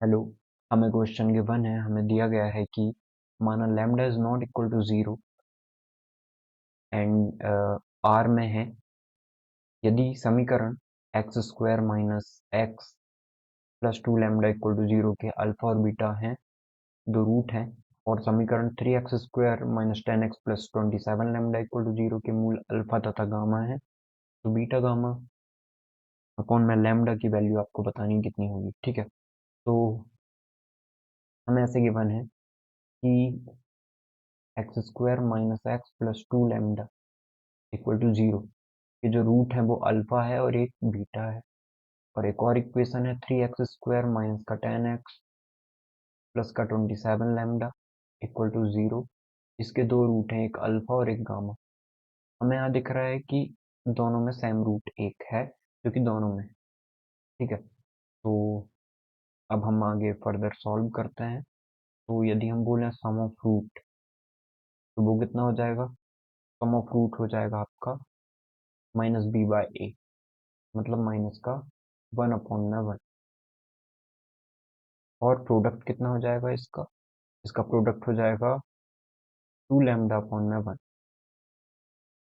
Hello. हमें question given है, हमें दिया गया है कि माना lambda is not equal to zero and R में है यदि समीकरण x square minus x plus two lambda equal to zero के अल्फा और बीटा हैं, दो रूट हैं, और समीकरण three x square minus ten x plus 27 lambda equal to zero के मूल अल्फा तथा गामा है, तो बीटा गामा अपॉन में लैम्डा की वैल्यू आपको बतानी कितनी होगी। ठीक है, तो हमें ऐसे गिवन है कि x square minus x plus two lambda equal to zero के जो रूट है वो अल्फा है और एक बीटा है, और एक और इक्वेशन है थ्री एक्स स्क्वायर माइनस का टेन एक्स प्लस का 27 लैम्डा इक्वल टू जीरो। इसके दो रूट हैं, एक अल्फा और एक गामा। हमें यहाँ दिख रहा है कि दोनों में सेम रूट एक है, क्योंकि दोनों में। ठीक है, तो अब हम आगे फर्दर सॉल्व करते हैं। तो यदि हम बोलें सम ऑफ रूट, तो वो कितना हो जाएगा? सम ऑफ रूट हो जाएगा आपका माइनस बी बाई ए, मतलब माइनस का वन अपॉन में वन, और प्रोडक्ट कितना हो जाएगा इसका? इसका प्रोडक्ट हो जाएगा टू लैम्डा अपॉन में वन।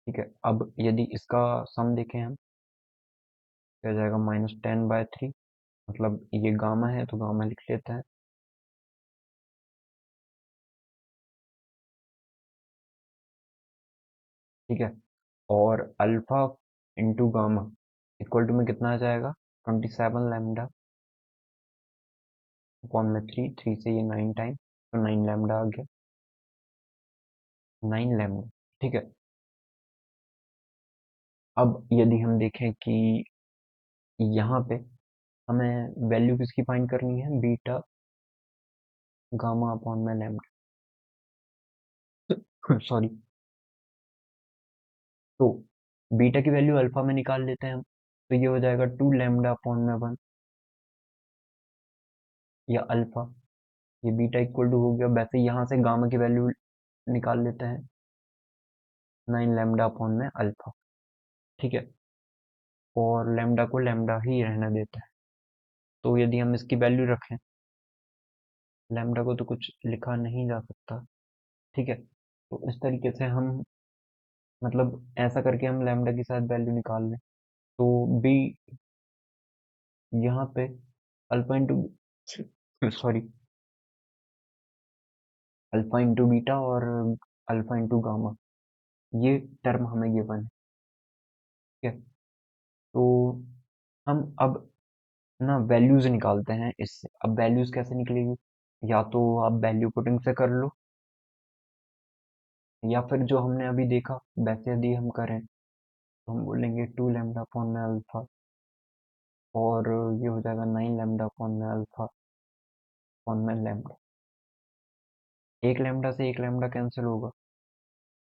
ठीक है, अब यदि इसका सम देखें हम, क्या हो जाएगा? माइनस टेन बाय थ्री, मतलब ये गामा है तो गामा लिख लेते हैं। ठीक है, और alpha into gamma equal to में कितना आ जाएगा? 27 लैम्डा अपॉन में थ्री, थ्री से ये नाइन टाइम, तो नाइन लैम्डा आ गया, नाइन लैम्डा। ठीक है, अब यदि हम देखें कि यहाँ पे हमें वैल्यू किसकी फाइंड करनी है? बीटा गामा अपॉन में लैम्डा। सॉरी, तो बीटा की वैल्यू अल्फा में निकाल लेते हैं हम, तो ये हो जाएगा टू लैम्डा अपॉन में वन, या अल्फा। ये बीटा इक्वल टू हो गया। वैसे यहाँ से गामा की वैल्यू निकाल लेते हैं, नाइन लैम्डा अपॉन में अल्फा। ठीक है, और लैम्डा को लैम्डा ही रहने देते हैं। तो यदि हम इसकी वैल्यू रखें, लैम्डा को तो कुछ लिखा नहीं जा सकता। ठीक है, तो इस तरीके से हम, मतलब ऐसा करके हम लैम्डा की शायद वैल्यू निकाल लें, तो बी यहाँ पे alpha into, sorry, alpha into beta और अल्फा इंटू गामा, ये टर्म हमें गिवन है। ठीक है, तो हम अब ना वैल्यूज निकालते हैं इससे। अब वैल्यूज कैसे निकलेगी? या तो आप वैल्यू पुटिंग से कर लो, या फिर जो हमने अभी देखा वैसे यदि हम करें, तो हम बोलेंगे टू लैम्डा अपॉन में अल्फा, और ये हो जाएगा नाइन लैम्डा अपॉन में अल्फा अपॉन में लैम्डा। एक लैम्डा से एक लैम्डा कैंसिल होगा,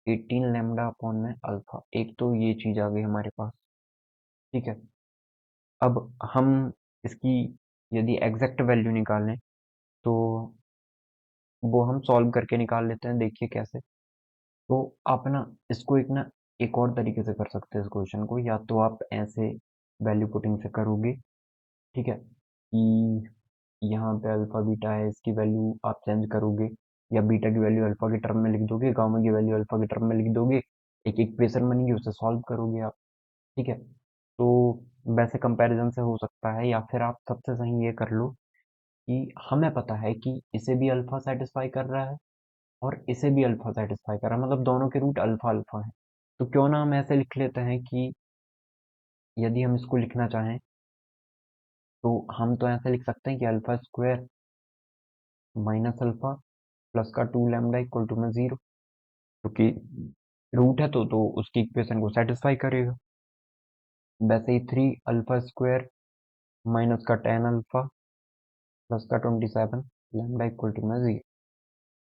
18 लैम्डा अपॉन में अल्फा। एक तो ये चीज आ गई हमारे पास। ठीक है, अब हम इसकी यदि एग्जैक्ट वैल्यू निकालें, तो वो हम सॉल्व करके निकाल लेते हैं। देखिए कैसे। तो आप ना इसको एक और तरीके से कर सकते हैं इस क्वेश्चन को। या तो आप ऐसे वैल्यू पुटिंग से करोगे, ठीक है, कि यहाँ पे अल्फा बीटा है, इसकी वैल्यू आप चेंज करोगे, या बीटा की वैल्यू अल्फा के टर्म में लिख दोगे, गामा की वैल्यू अल्फा के टर्म में लिख दोगे, एक इक्वेशन बनेगी, उसे सॉल्व करोगे आप। ठीक है, तो वैसे कंपैरिजन से हो सकता है, या फिर आप सबसे सही ये कर लो कि हमें पता है कि इसे भी अल्फा सेटिस्फाई कर रहा है और इसे भी अल्फा सेटिस्फाई कर रहा है, मतलब दोनों के रूट अल्फा अल्फा है। तो क्यों ना हम ऐसे लिख लेते हैं कि यदि हम इसको लिखना चाहें, तो हम तो ऐसे लिख सकते हैं कि alpha square minus alpha plus का टू लैम्डा इक्वल टू में जीरो, क्योंकि रूट है तो उसकी इक्वेशन को सेटिस्फाई करेगा। वैसे ही थ्री अल्फा स्क्वायर माइनस का टेन अल्फा प्लस का 27 लैम्डा इक्वल टू में जीरो।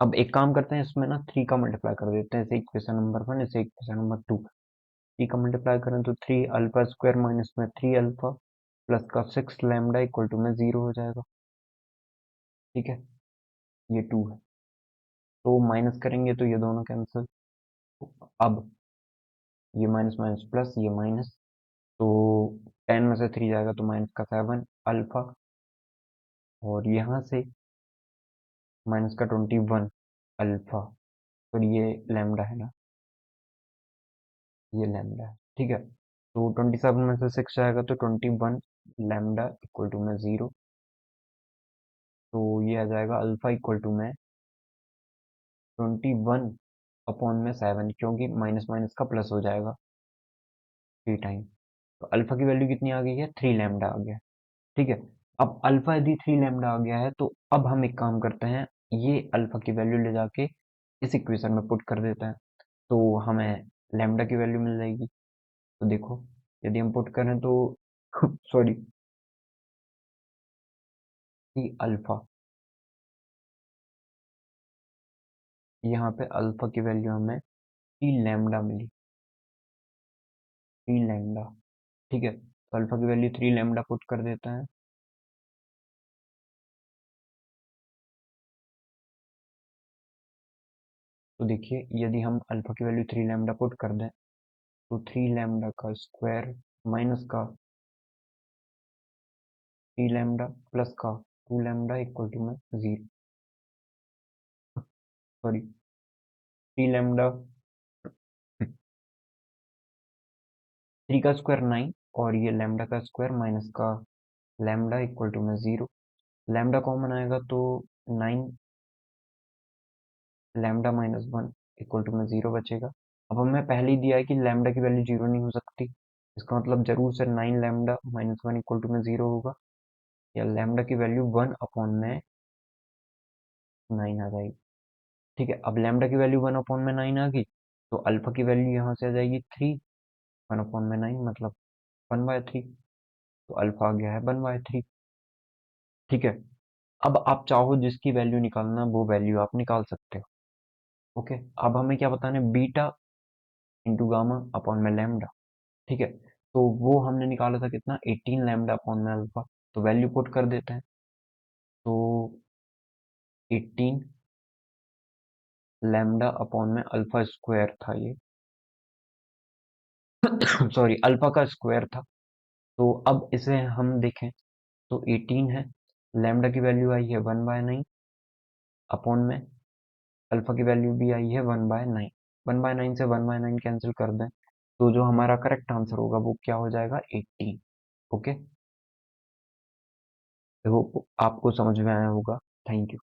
अब एक काम करते हैं, इसमें ना थ्री का मल्टीप्लाई कर देते हैं, इसे इक्वेशन नंबर वन, इसे इक्वेशन नंबर टू। थ्री का मल्टीप्लाई करें तो थ्री अल्फा स्क्वायर माइनस में थ्री अल्फा प्लस का सिक्स लैम्डा इक्वल टू में जीरो हो जाएगा। ठीक है, ये टू है, तो माइनस करेंगे तो ये दोनों कैंसिल। अब ये माइनस माइनस प्लस, ये माइनस, तो टेन में से थ्री जाएगा तो माइनस का सेवन अल्फा और यहाँ से माइनस का 21 अल्फा, और ये लैम्डा है ना, ये लैम्डा है, ठीक है। तो 27 में से 6 जाएगा तो 21 लैम्डा इक्वल टू में 0। तो ये आ जाएगा अल्फा इक्वल टू में 21 अपॉन में 7, क्योंकि माइनस माइनस का प्लस हो जाएगा 3 टाइम। तो अल्फा की वैल्यू कितनी आ गई है, 3 लैम्डा आ गया, ठीक है। अब अल्फा यदि 3 लैम्डा आ गया है तो अब हम एक काम करते हैं, ये अल्फा की वैल्यू ले जाके इस इक्वेशन में पुट कर देते हैं, तो हमें लैम्डा की वैल्यू मिल जाएगी। तो देखो, यदि हम पुट करें तो सॉरी, कि अल्फा, यहाँ पे अल्फा की वैल्यू हमें 3 लैम्डा मिली, 3 लैम्डा, ठीक है। तो अल्फा की वैल्यू 3 लैम्डा पुट कर देते हैं। तो देखिए, यदि हम अल्फा की वैल्यू 3 लैम्डा पुट कर दें तो 3 लैम्डा का स्क्वायर माइनस का 3 लैम्डा प्लस का 2 लैम्डा इक्वल टू में 0, सॉरी 3 लैम्डा, 3 का स्क्वायर 9, और ये लैम्डा का स्क्वायर माइनस का लैम्डा इक्वल टू में 0। लैम्डा कॉमन आएगा तो 9 लैम्डा माइनस 1 इक्वल टू में 0 बचेगा। अब हमें पहले ही दिया है कि लैम्डा की वैल्यू 0 नहीं हो सकती, इसका मतलब जरूर से 9 लैम्डा माइनस 1 इक्वल टू में 0 होगा, या लैम्डा की वैल्यू 1 अपॉन में 9 आ जाएगी, ठीक है। अब लैम्डा की वैल्यू 1 अपॉन में 9 आ गई, तो अल्फा की वैल्यू यहाँ से आ जाएगी 3, 1 अपॉन में 9 मतलब 1/3, तो अल्फा आ गया है 1/3, ठीक है। अब आप चाहो जिसकी वैल्यू निकालना वो वैल्यू आप निकाल सकते हो, ओके। अब हमें क्या बताना है, बीटा इंटू गामा अपॉन में लैम्डा, ठीक है। तो वो हमने निकाला था कितना, 18 लैम्डा अपॉन में अल्फा, तो वैल्यू पुट कर देते हैं। तो 18 लैम्डा अपॉन में अल्फा स्क्वायर था ये, सॉरी अल्फा का स्क्वायर था। तो अब इसे हम देखें तो 18 है, लैम्डा की वैल्यू आई है 1/9 अपॉन में अल्फा की वैल्यू भी आई है 1/9, 1/9 से 1/9 कैंसिल कर दें तो जो हमारा करेक्ट आंसर होगा वो क्या हो जाएगा, 18, ओके। देखो आपको समझ में आया होगा, थैंक यू।